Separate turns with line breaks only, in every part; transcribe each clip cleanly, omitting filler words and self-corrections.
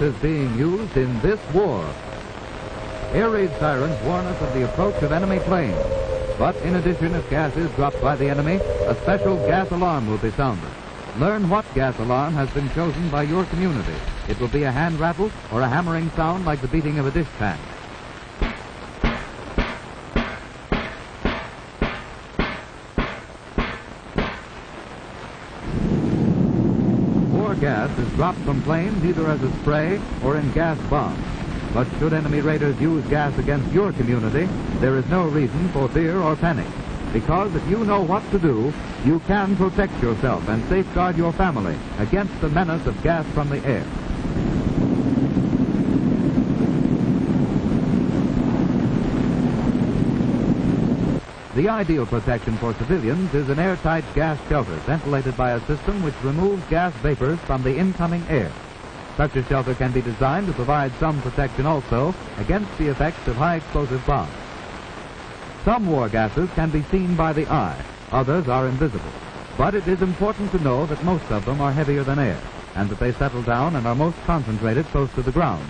is being used in this war. Air raid sirens warn us of the approach of enemy planes. But in addition, if gas is dropped by the enemy, a special gas alarm will be sounded. Learn what gas alarm has been chosen by your community. It will be a hand rattle or a hammering sound like the beating of a dish pan. War gas is dropped from planes either as a spray or in gas bombs. But should enemy raiders use gas against your community, there is no reason for fear or panic. Because if you know what to do, you can protect yourself and safeguard your family against the menace of gas from the air. The ideal protection for civilians is an airtight gas shelter ventilated by a system which removes gas vapors from the incoming air. Such a shelter can be designed to provide some protection also against the effects of high explosive bombs. Some war gases can be seen by the eye, others are invisible. But it is important to know that most of them are heavier than air, and that they settle down and are most concentrated close to the ground.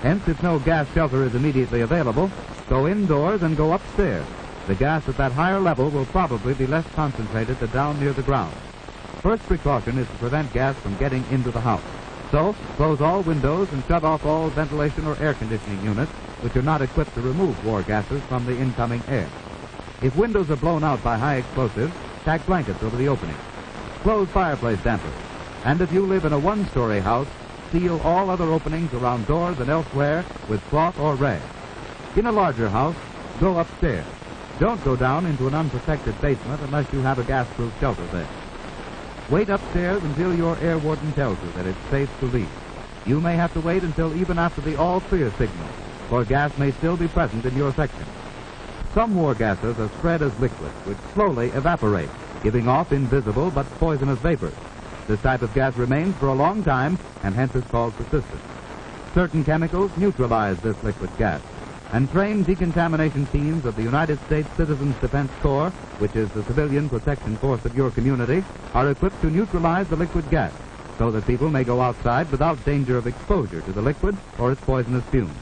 Hence, if no gas shelter is immediately available, go indoors and go upstairs. The gas at that higher level will probably be less concentrated than down near the ground. First precaution is to prevent gas from getting into the house. So, close all windows and shut off all ventilation or air conditioning units which are not equipped to remove war gases from the incoming air. If windows are blown out by high explosives, tack blankets over the opening. Close fireplace dampers. And if you live in a one-story house, seal all other openings around doors and elsewhere with cloth or rag. In a larger house, go upstairs. Don't go down into an unprotected basement unless you have a gas-proof shelter there. Wait upstairs until your air warden tells you that it's safe to leave. You may have to wait until even after the all-clear signal, for gas may still be present in your section. Some war gases are spread as liquids, which slowly evaporate, giving off invisible but poisonous vapors. This type of gas remains for a long time and hence is called persistent. Certain chemicals neutralize this liquid gas, and trained decontamination teams of the United States Citizens Defense Corps, which is the civilian protection force of your community, are equipped to neutralize the liquid gas so that people may go outside without danger of exposure to the liquid or its poisonous fumes.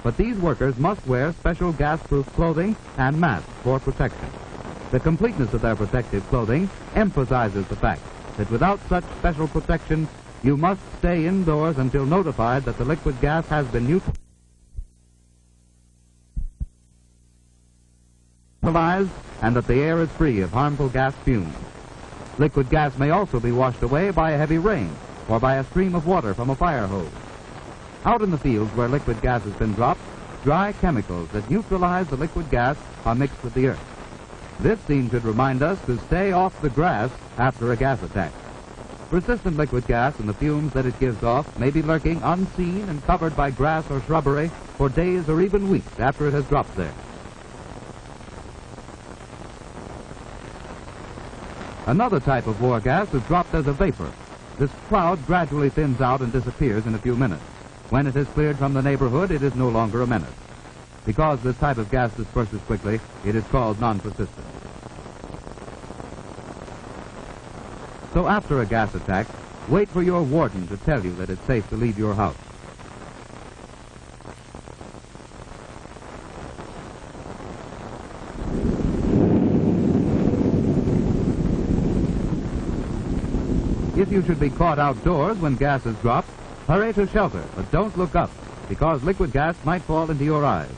But these workers must wear special gas-proof clothing and masks for protection. The completeness of their protective clothing emphasizes the fact that without such special protection, you must stay indoors until notified that the liquid gas has been neutralized and that the air is free of harmful gas fumes. Liquid gas may also be washed away by a heavy rain or by a stream of water from a fire hose. Out in the fields where liquid gas has been dropped, dry chemicals that neutralize the liquid gas are mixed with the earth. This scene should remind us to stay off the grass after a gas attack. Persistent liquid gas and the fumes that it gives off may be lurking unseen and covered by grass or shrubbery for days or even weeks after it has dropped there. Another type of war gas is dropped as a vapor. This cloud gradually thins out and disappears in a few minutes. When it has cleared from the neighborhood, it is no longer a menace. Because this type of gas disperses quickly, it is called non-persistent. So after a gas attack, wait for your warden to tell you that it's safe to leave your house. If you should be caught outdoors when gas is dropped, hurry to shelter, but don't look up, because liquid gas might fall into your eyes.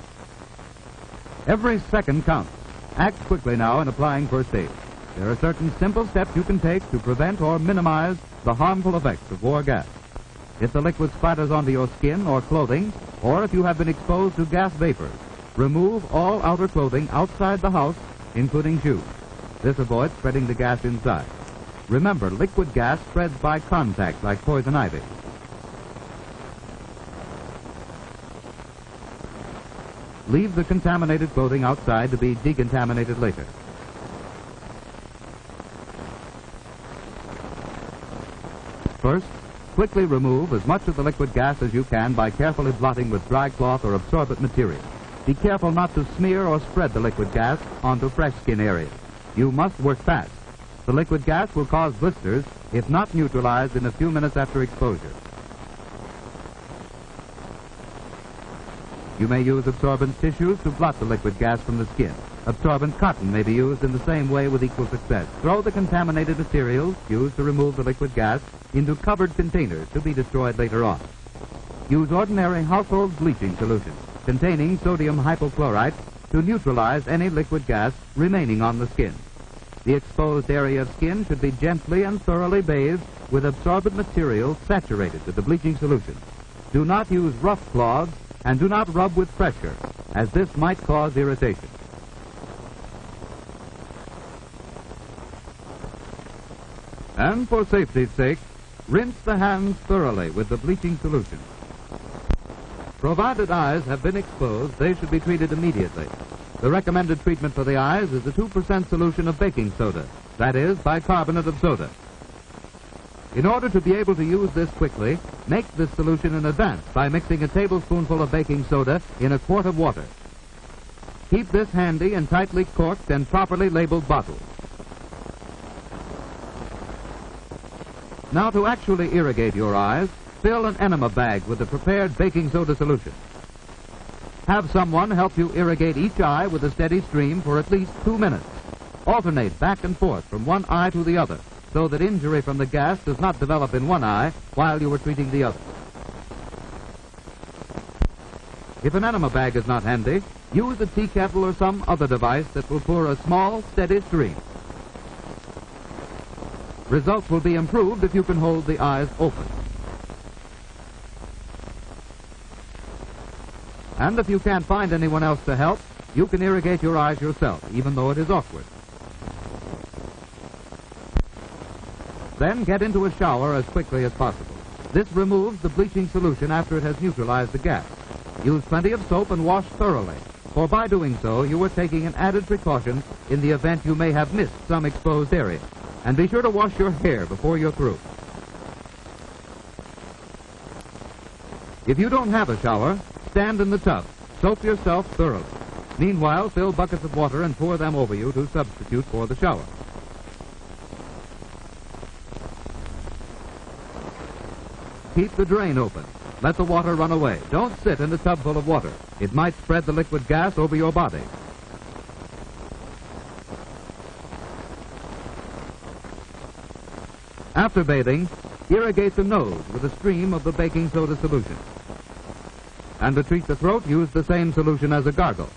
Every second counts. Act quickly now in applying first aid. There are certain simple steps you can take to prevent or minimize the harmful effects of war gas. If the liquid splatters onto your skin or clothing, or if you have been exposed to gas vapors, remove all outer clothing outside the house, including shoes. This avoids spreading the gas inside. Remember, liquid gas spreads by contact like poison ivy. Leave the contaminated clothing outside to be decontaminated later. First, quickly remove as much of the liquid gas as you can by carefully blotting with dry cloth or absorbent material. Be careful not to smear or spread the liquid gas onto fresh skin areas. You must work fast. The liquid gas will cause blisters if not neutralized in a few minutes after exposure. You may use absorbent tissues to blot the liquid gas from the skin. Absorbent cotton may be used in the same way with equal success. Throw the contaminated materials used to remove the liquid gas into covered containers to be destroyed later on. Use ordinary household bleaching solution containing sodium hypochlorite to neutralize any liquid gas remaining on the skin. The exposed area of skin should be gently and thoroughly bathed with absorbent material saturated with the bleaching solution. Do not use rough cloths and do not rub with pressure, as this might cause irritation. And for safety's sake, rinse the hands thoroughly with the bleaching solution. Provided eyes have been exposed, they should be treated immediately. The recommended treatment for the eyes is a 2% solution of baking soda, that is, bicarbonate of soda. In order to be able to use this quickly, make this solution in advance by mixing a tablespoonful of baking soda in a quart of water. Keep this handy in tightly corked and properly labeled bottles. Now, to actually irrigate your eyes, fill an enema bag with the prepared baking soda solution. Have someone help you irrigate each eye with a steady stream for at least 2 minutes. Alternate back and forth from one eye to the other, so that injury from the gas does not develop in one eye while you are treating the other. If an enema bag is not handy, use a tea kettle or some other device that will pour a small, steady stream. Results will be improved if you can hold the eyes open. And if you can't find anyone else to help, you can irrigate your eyes yourself, even though it is awkward. Then get into a shower as quickly as possible. This removes the bleaching solution after it has neutralized the gas. Use plenty of soap and wash thoroughly, for by doing so, you are taking an added precaution in the event you may have missed some exposed area. And be sure to wash your hair before you're through. If you don't have a shower, stand in the tub. Soap yourself thoroughly. Meanwhile, fill buckets of water and pour them over you to substitute for the shower. Keep the drain open. Let the water run away. Don't sit in a tub full of water. It might spread the liquid gas over your body. After bathing, irrigate the nose with a stream of the baking soda solution. And to treat the throat, use the same solution as a gargle.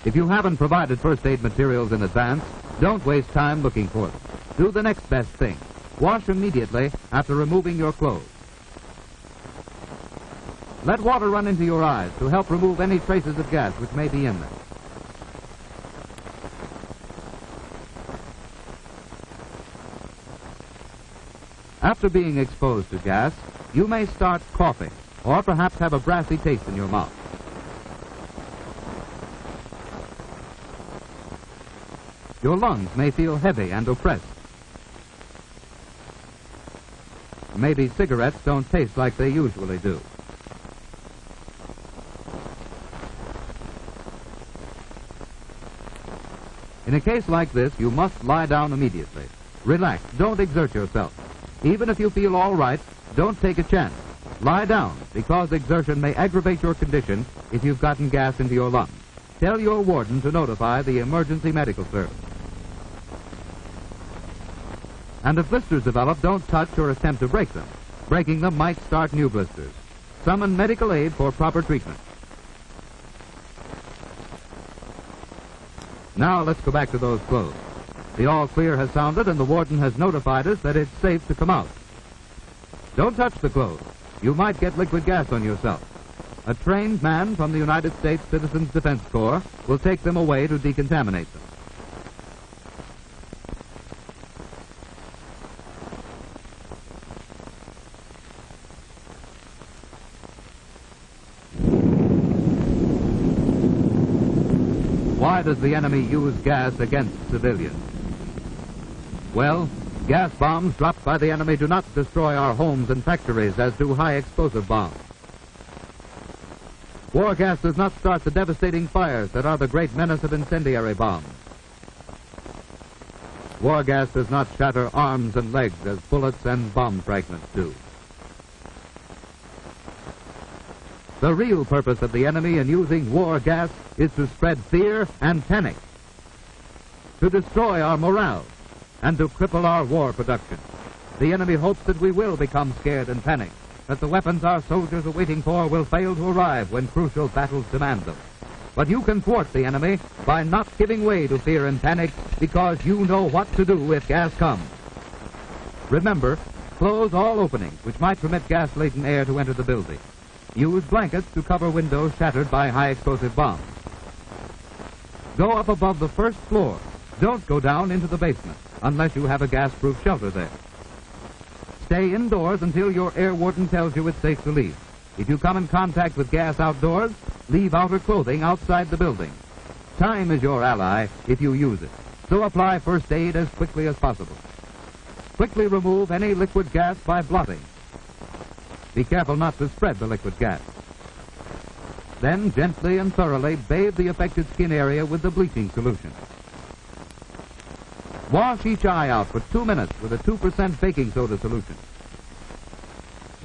If you haven't provided first aid materials in advance, don't waste time looking for them. Do the next best thing. Wash immediately after removing your clothes. Let water run into your eyes to help remove any traces of gas which may be in them. After being exposed to gas, you may start coughing, or perhaps have a brassy taste in your mouth. Your lungs may feel heavy and oppressed. Maybe cigarettes don't taste like they usually do. In a case like this, you must lie down immediately. Relax. Don't exert yourself. Even if you feel all right, don't take a chance. Lie down, because exertion may aggravate your condition if you've gotten gas into your lungs. Tell your warden to notify the emergency medical service. And if blisters develop, don't touch or attempt to break them. Breaking them might start new blisters. Summon medical aid for proper treatment. Now let's go back to those clothes. The all clear has sounded and the warden has notified us that it's safe to come out. Don't touch the clothes. You might get liquid gas on yourself. A trained man from the United States Citizens Defense Corps will take them away to decontaminate them. Why does the enemy use gas against civilians? Well, gas bombs dropped by the enemy do not destroy our homes and factories as do high explosive bombs. War gas does not start the devastating fires that are the great menace of incendiary bombs. War gas does not shatter arms and legs as bullets and bomb fragments do. The real purpose of the enemy in using war gas is to spread fear and panic, to destroy our morale, and to cripple our war production. The enemy hopes that we will become scared and panicked, that the weapons our soldiers are waiting for will fail to arrive when crucial battles demand them. But you can thwart the enemy by not giving way to fear and panic, because you know what to do if gas comes. Remember, close all openings which might permit gas-laden air to enter the building. Use blankets to cover windows shattered by high-explosive bombs. Go up above the first floor. Don't go down into the basement unless you have a gas-proof shelter there. Stay indoors until your air warden tells you it's safe to leave. If you come in contact with gas outdoors, leave outer clothing outside the building. Time is your ally if you use it, so apply first aid as quickly as possible. Quickly remove any liquid gas by blotting. Be careful not to spread the liquid gas. Then gently and thoroughly bathe the affected skin area with the bleaching solution. Wash each eye out for 2 minutes with a 2% baking soda solution.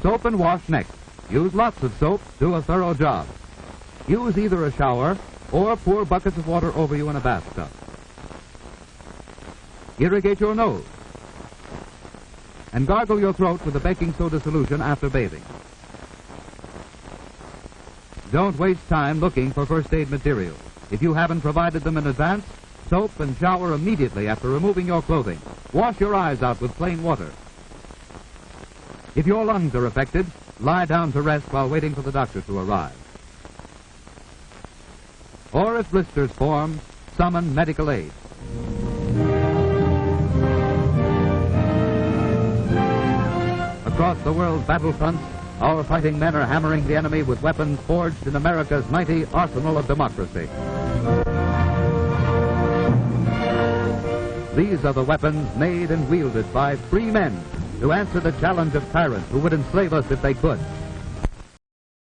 Soap and wash next. Use lots of soap, do a thorough job. Use either a shower or pour buckets of water over you in a bathtub. Irrigate your nose. And gargle your throat with the baking soda solution after bathing. Don't waste time looking for first aid materials. If you haven't provided them in advance, soap and shower immediately after removing your clothing. Wash your eyes out with plain water. If your lungs are affected, lie down to rest while waiting for the doctor to arrive. Or if blisters form, summon medical aid. Across the world's battlefronts, our fighting men are hammering the enemy with weapons forged in America's mighty arsenal of democracy. These are the weapons made and wielded by free men to answer the challenge of tyrants who would enslave us if they could.